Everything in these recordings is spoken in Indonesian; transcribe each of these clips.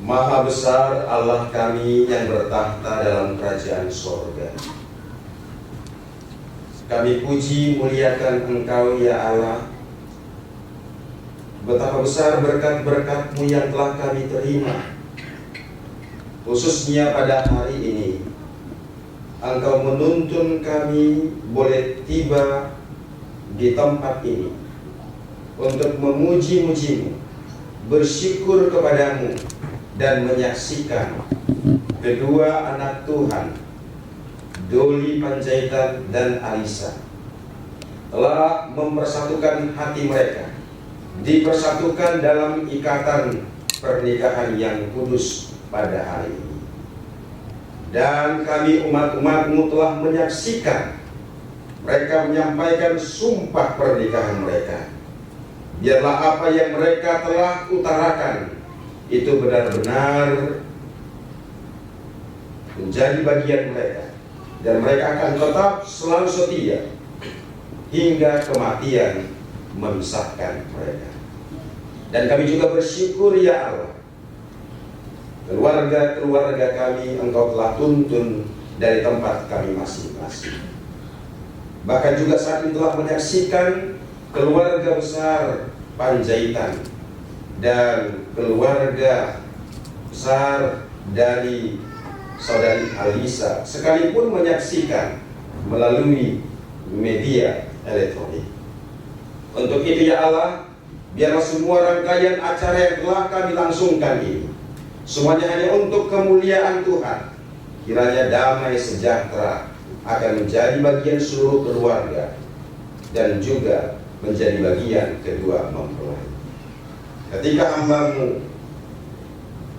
Maha besar Allah kami yang bertahta dalam kerajaan sorga. Kami puji muliakan Engkau ya Allah. Betapa besar berkat-berkat-Mu yang telah kami terima. Khususnya pada hari ini, Engkau menuntun kami boleh tiba di tempat ini untuk memuji-muji-Mu, bersyukur kepadamu, dan menyaksikan kedua anak Tuhan, Doli Panjaitan dan Alisa, telah mempersatukan hati mereka, dipersatukan dalam ikatan pernikahan yang kudus pada hari ini. Dan kami umat-umat-Mu telah menyaksikan mereka menyampaikan sumpah pernikahan mereka. Biarlah apa yang mereka telah utarakan itu benar-benar menjadi bagian mereka, dan mereka akan tetap selalu setia hingga kematian memisahkan mereka. Dan kami juga bersyukur ya Allah, keluarga-keluarga kami Engkau telah tuntun dari tempat kami masing-masing. Bahkan juga saat ini telah menyaksikan keluarga besar Panjaitan dan keluarga besar dari saudari Alisa, sekalipun menyaksikan melalui media elektronik. Untuk itu ya Allah, biarlah semua rangkaian acara yang telah kami langsungkan ini semuanya hanya untuk kemuliaan Tuhan. Kiranya damai sejahtera akan menjadi bagian seluruh keluarga dan juga menjadi bagian kedua mempelai. Ketika hamba-Mu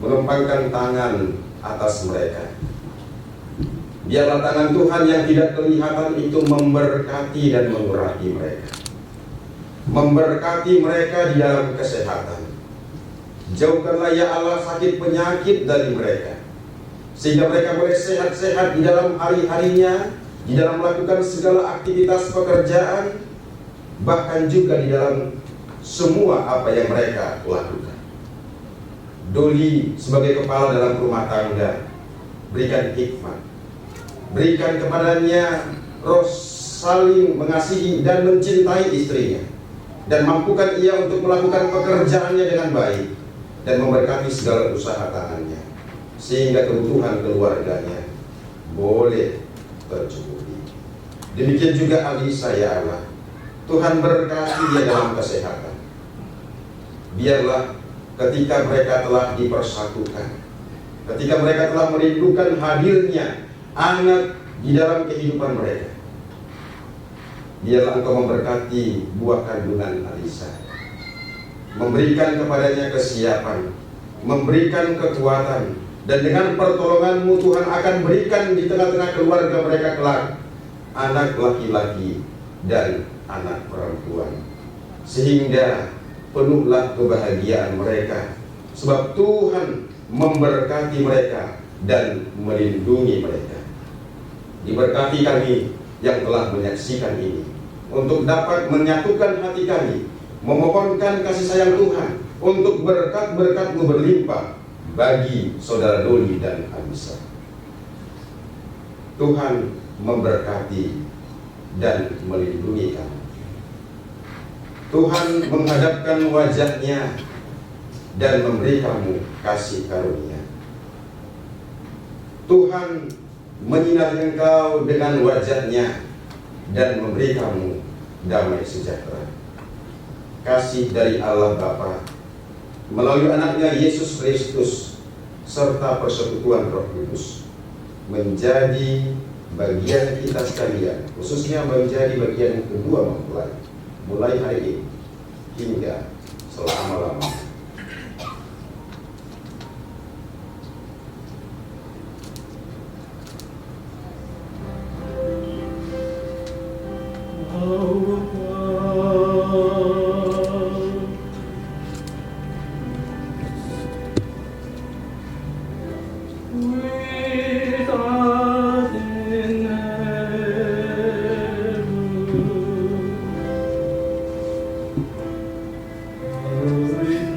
menumpangkan tangan atas mereka, biarlah tangan Tuhan yang tidak kelihatan itu memberkati dan mengurapi mereka, memberkati mereka di dalam kesehatan. Jauhkanlah ya Allah sakit penyakit dari mereka, sehingga mereka boleh sehat-sehat di dalam hari-harinya, di dalam melakukan segala aktivitas pekerjaan, bahkan juga di dalam semua apa yang mereka lakukan. Doli sebagai kepala dalam rumah tangga, berikan hikmat, berikan kepadanya roh saling mengasihi dan mencintai istrinya, dan mampukan ia untuk melakukan pekerjaannya dengan baik dan memberkati segala usaha tangannya, sehingga kebutuhan keluarganya boleh tercukupi. Demikian juga Alisa ya Allah, Tuhan berkati dia dalam kesehatan. Biarlah ketika mereka telah dipersatukan, ketika mereka telah merindukan hadirnya anak di dalam kehidupan mereka, biarlah Engkau memberkati buah kandungan Alisa, memberikan kepadanya kesiapan, memberikan kekuatan, dan dengan pertolongan-Mu Tuhan akan berikan di tengah-tengah keluarga mereka kelak anak laki-laki dan anak perempuan, sehingga penuhlah kebahagiaan mereka, sebab Tuhan memberkati mereka dan melindungi mereka. Diberkati kami yang telah menyaksikan ini, untuk dapat menyatukan hati kami, memohonkan kasih sayang Tuhan, untuk berkat-berkat-Mu berlimpah bagi saudara Doli dan Alisa. Tuhan memberkati dan melindungi kami. Tuhan menghadapkan wajah-Nya dan memberi kamu kasih karunia. Tuhan menyinari engkau dengan wajah-Nya dan memberi kamu damai sejahtera. Kasih dari Allah Bapa melalui anaknya Yesus Kristus serta persekutuan Roh Kudus menjadi bagian kita sekalian, khususnya menjadi bagian kedua mempelai, mulai hari ini hingga selama-lamanya. Glory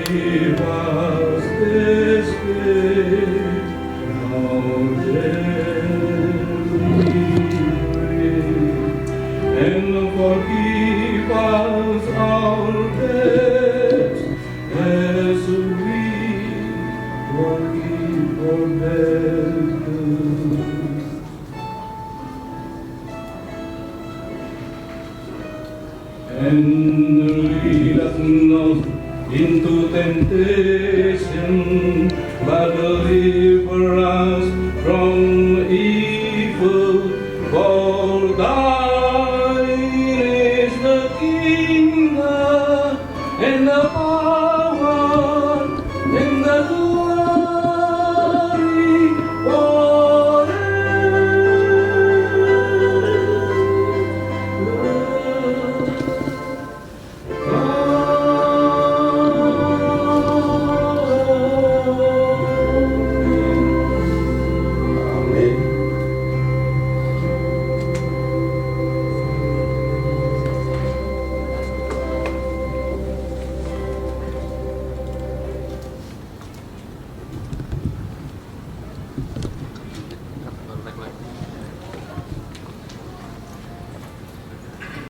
Give us this day our daily bread, and forgive us our debts as we forgive our debtors. And lead us not into temptation, but deliver us from evil. For thine